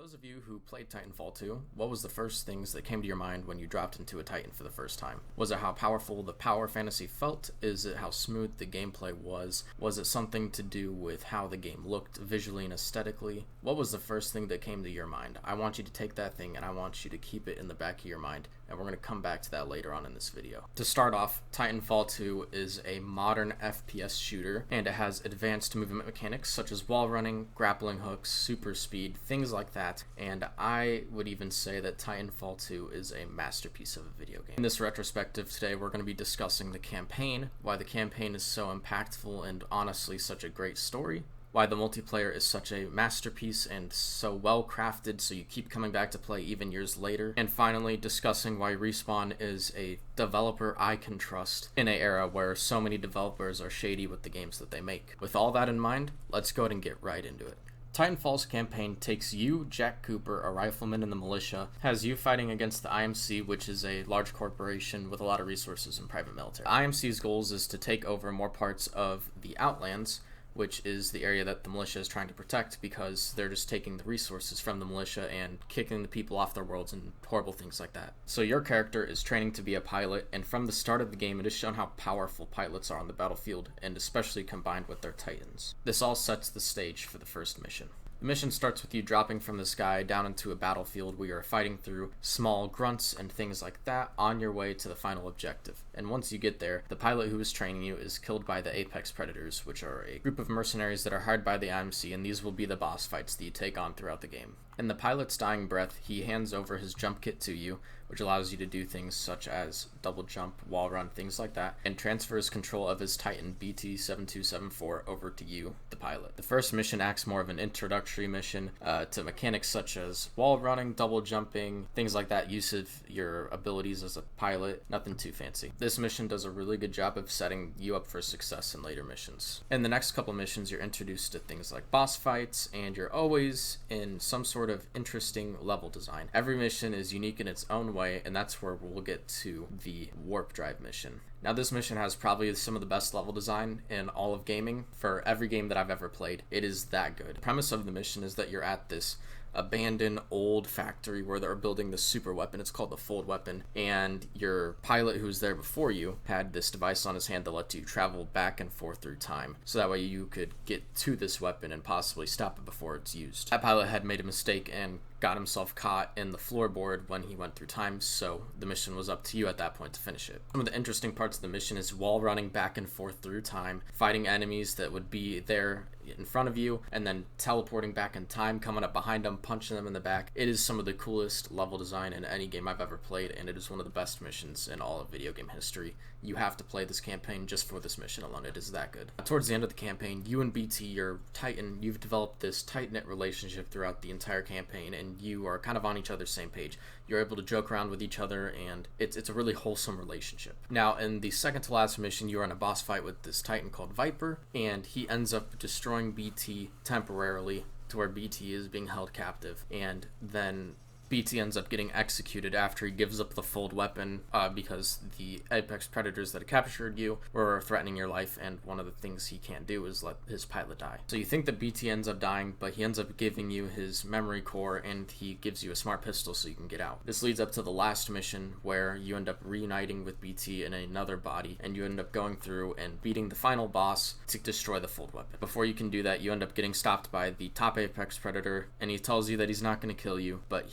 those of you who played Titanfall 2, what was the first things that came to your mind when you dropped into a Titan for the first time? Was it how powerful the power fantasy felt? Is it how smooth the gameplay was? Was it something to do with how the game looked visually and aesthetically? What was the first thing that came to your mind? I want you to take that thing and I want you to keep it in the back of your mind, and we're going to come back to that later on in this video. To start off, Titanfall 2 is a modern FPS shooter, and it has advanced movement mechanics such as wall running, grappling hooks, super speed, things like that. And I would even say that Titanfall 2 is a masterpiece of a video game. In this retrospective today, we're going to be discussing the campaign, why the campaign is so impactful and honestly such a great story, why the multiplayer is such a masterpiece and so well crafted so you keep coming back to play even years later, and finally discussing why Respawn is a developer I can trust in an era where so many developers are shady with the games that they make. With all that in mind, let's go ahead and get right into it. Titanfall's campaign takes you, Jack Cooper, a rifleman in the militia, has you fighting against the IMC, which is a large corporation with a lot of resources and private military. The IMC's goals is to take over more parts of the Outlands, which is the area that the militia is trying to protect because they're just taking the resources from the militia and kicking the people off their worlds and horrible things like that. So your character is training to be a pilot, and from the start of the game it is shown how powerful pilots are on the battlefield, and especially combined with their Titans. This all sets the stage for the first mission. The mission starts with you dropping from the sky down into a battlefield where you're fighting through small grunts and things like that on your way to the final objective. And once you get there, the pilot who is training you is killed by the Apex Predators, which are a group of mercenaries that are hired by the IMC, and these will be the boss fights that you take on throughout the game. In the pilot's dying breath, he hands over his jump kit to you, which allows you to do things such as double jump, wall run, things like that, and transfers control of his Titan BT-7274 over to you, the pilot. The first mission acts more of an introductory mission to mechanics such as wall running, double jumping, things like that, use of your abilities as a pilot, nothing too fancy. This mission does a really good job of setting you up for success in later missions. In the next couple missions, you're introduced to things like boss fights, and you're always in some sort of interesting level design. Every mission is unique in its own way, and that's where we'll get to the warp drive mission. Now this mission has probably some of the best level design in all of gaming for every game that I've ever played. It is that good. The premise of the mission is that you're at this abandoned old factory where they're building this super weapon. It's called the fold weapon, and your pilot who was there before you had this device on his hand that lets you travel back and forth through time, so that way you could get to this weapon and possibly stop it before it's used. That pilot had made a mistake and got himself caught in the floorboard when he went through time, so the mission was up to you at that point to finish it. Some of the interesting parts of the mission is wall running back and forth through time, fighting enemies that would be there in front of you, and then teleporting back in time, coming up behind them, punching them in the back. It is some of the coolest level design in any game I've ever played, and it is one of the best missions in all of video game history. You have to play this campaign just for this mission alone. It is that good. Towards the end of the campaign, you and BT, your Titan, you've developed this tight-knit relationship throughout the entire campaign, and you are kind of on each other's same page. You're able to joke around with each other, and it's a really wholesome relationship. Now, in the second to last mission, you're in a boss fight with this Titan called Viper, and he ends up destroying BT temporarily to where BT is being held captive, and then BT ends up getting executed after he gives up the fold weapon because the Apex Predators that captured you were threatening your life, and one of the things he can't do is let his pilot die. So you think that BT ends up dying, but he ends up giving you his memory core, and he gives you a smart pistol so you can get out. This leads up to the last mission where you end up reuniting with BT in another body, and you end up going through and beating the final boss to destroy the fold weapon. Before you can do that, you end up getting stopped by the top Apex Predator, and he tells you that he's not going to kill you, but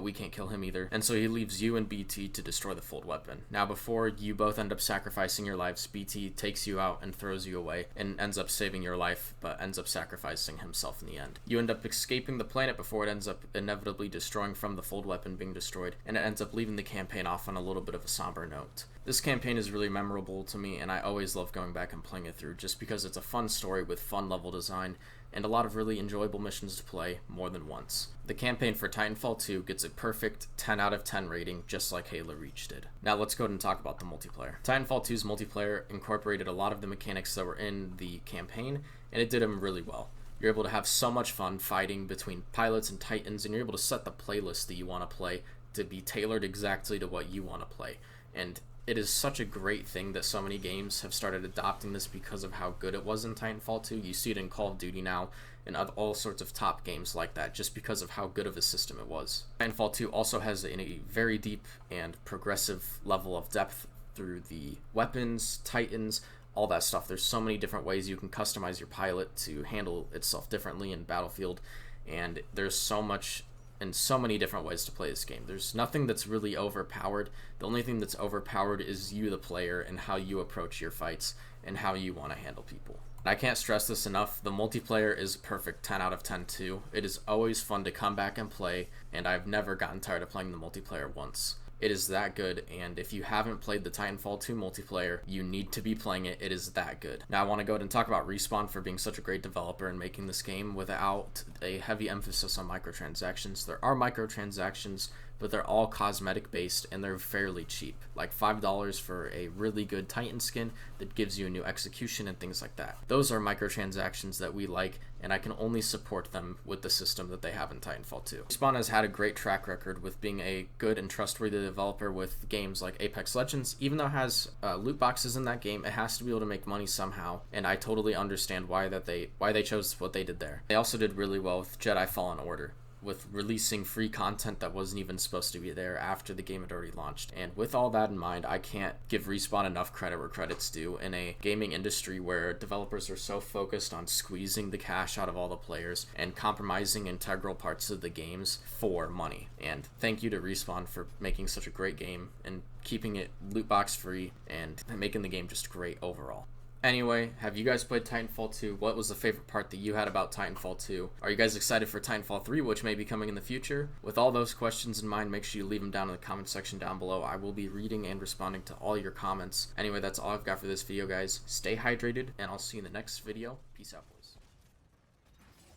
we can't kill him either, and so he leaves you and BT to destroy the fold weapon. Now, before you both end up sacrificing your lives, BT takes you out and throws you away, and ends up saving your life, but ends up sacrificing himself in the end. You end up escaping the planet before it ends up inevitably destroying from the fold weapon being destroyed, and it ends up leaving the campaign off on a little bit of a somber note. This campaign is really memorable to me, and I always love going back and playing it through, just because it's a fun story with fun level design, and a lot of really enjoyable missions to play more than once. The campaign for Titanfall 2 gets a perfect 10 out of 10 rating, just like Halo Reach did. Now let's go ahead and talk about the multiplayer. Titanfall 2's multiplayer incorporated a lot of the mechanics that were in the campaign, and it did them really well. You're able to have so much fun fighting between pilots and Titans, and you're able to set the playlist that you want to play to be tailored exactly to what you want to play. And It is such a great thing that so many games have started adopting this because of how good it was in Titanfall 2. You see it in Call of Duty now and all sorts of top games like that just because of how good of a system it was. Titanfall 2 also has a very deep and progressive level of depth through the weapons, titans, all that stuff. There's so many different ways you can customize your pilot to handle itself differently in Battlefield, and there's so much and so many different ways to play this game. There's nothing that's really overpowered. The only thing that's overpowered is you, the player, and how you approach your fights and how you want to handle people. I can't stress this enough. The multiplayer is perfect 10 out of 10 too. It is always fun to come back and play, and I've never gotten tired of playing the multiplayer once. It is that good, and if you haven't played the Titanfall 2 multiplayer, you need to be playing it. It is that good. Now I want to go ahead and talk about Respawn for being such a great developer and making this game without a heavy emphasis on microtransactions. There are microtransactions, but they're all cosmetic based and they're fairly cheap, like $5 for a really good Titan skin that gives you a new execution and things like that. Those are microtransactions that we like, and I can only support them with the system that they have in Titanfall 2. Respawn has had a great track record with being a good and trustworthy developer with games like Apex Legends. Even though it has loot boxes in that game, it has to be able to make money somehow, and I totally understand why they chose what they did there. They also did really well with Jedi Fallen Order, with releasing free content that wasn't even supposed to be there after the game had already launched. And with all that in mind, I can't give Respawn enough credit where credit's due in a gaming industry where developers are so focused on squeezing the cash out of all the players and compromising integral parts of the games for money. And thank you to Respawn for making such a great game and keeping it loot box free and making the game just great overall. Anyway, have you guys played Titanfall 2? What was the favorite part that you had about Titanfall 2? Are you guys excited for Titanfall 3, which may be coming in the future? With all those questions in mind, make sure you leave them down in the comment section down below. I will be reading and responding to all your comments. Anyway, that's all I've got for this video, guys. Stay hydrated, and I'll see you in the next video. Peace out.